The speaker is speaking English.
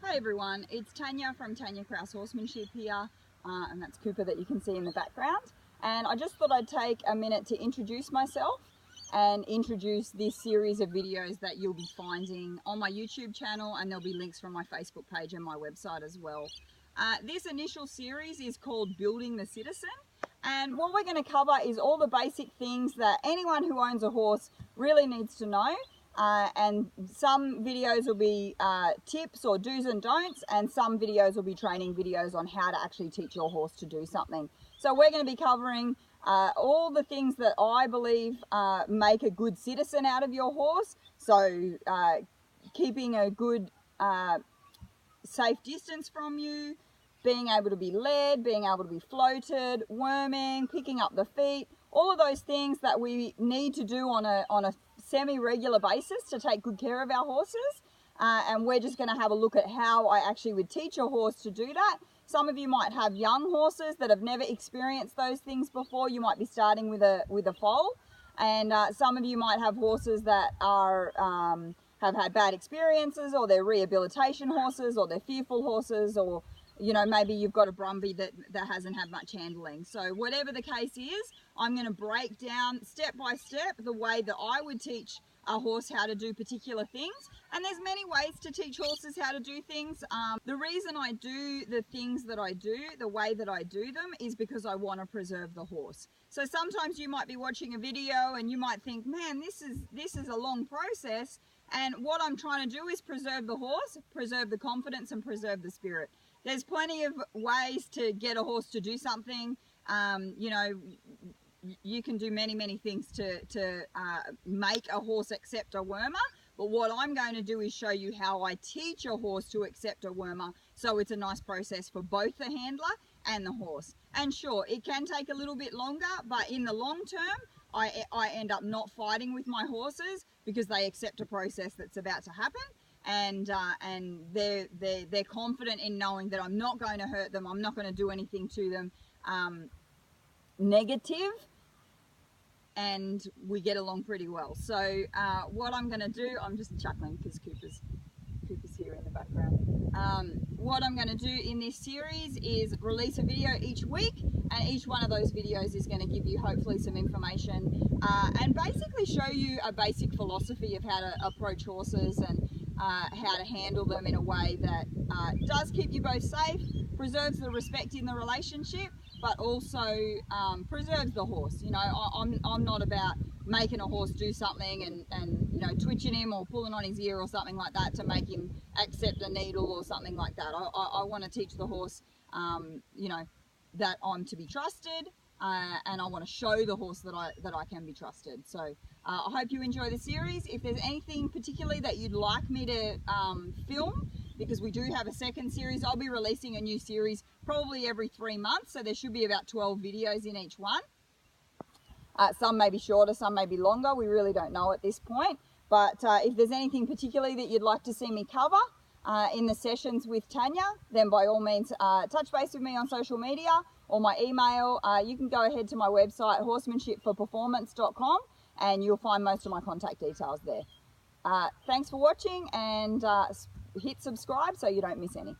Hi everyone, it's Tanya from Tanya Kraus Horsemanship here, and that's Cooper that you can see in the background. And I just thought I'd take a minute to introduce myself and introduce this series of videos that you'll be finding on my YouTube channel, and there'll be links from my Facebook page and my website as well. This initial series is called Building the Citizen, and what we're going to cover is all the basic things that anyone who owns a horse really needs to know. And some videos will be tips or do's and don'ts, and some videos will be training videos on how to actually teach your horse to do something. So we're going to be covering all the things that I believe make a good citizen out of your horse. So keeping a good safe distance from you, being able to be led, being able to be floated, worming, picking up the feet, all of those things that we need to do on a semi-regular basis to take good care of our horses. And we're just going to have a look at how I actually would teach a horse to do that. Some of you might have young horses that have never experienced those things before. You might be starting with a foal, and some of you might have horses that are have had bad experiences, or they're rehabilitation horses, or they're fearful horses, or maybe you've got a Brumby that hasn't had much handling. So whatever the case is, I'm going to break down step by step the way that I would teach a horse how to do particular things. And there's many ways to teach horses how to do things. The reason I do the things that I do, the way that I do them, is because I want to preserve the horse. So sometimes you might be watching a video and you might think, man, this is a long process. And what I'm trying to do is preserve the horse, preserve the confidence, and preserve the spirit. There's plenty of ways to get a horse to do something. You can do many things to make a horse accept a wormer. But what I'm going to do is show you how I teach a horse to accept a wormer, so it's a nice process for both the handler and the horse. And sure, it can take a little bit longer, but in the long term, I end up not fighting with my horses because they accept a process that's about to happen. And they're confident in knowing that I'm not going to hurt them, I'm not going to do anything to them negative, and we get along pretty well. So what I'm going to do, I'm just chuckling because Cooper's here in the background. What I'm going to do in this series is release a video each week, and each one of those videos is going to give you hopefully some information and basically show you a basic philosophy of how to approach horses and how to handle them in a way that does keep you both safe, preserves the respect in the relationship, but also preserves the horse. I'm not about making a horse do something and twitching him or pulling on his ear or something like that to make him accept a needle or something like that. I want to teach the horse that I'm to be trusted, and I want to show the horse that I can be trusted. So I hope you enjoy the series. If there's anything particularly that you'd like me to film, because we do have a second series, I'll be releasing a new series probably every 3 months, so there should be about 12 videos in each one. Some may be shorter, some may be longer, we really don't know at this point. But if there's anything particularly that you'd like to see me cover in the sessions with Tanya, then by all means touch base with me on social media or my email. You can go ahead to my website, horsemanshipforperformance.com, and you'll find most of my contact details there. Thanks for watching, and hit subscribe so you don't miss any.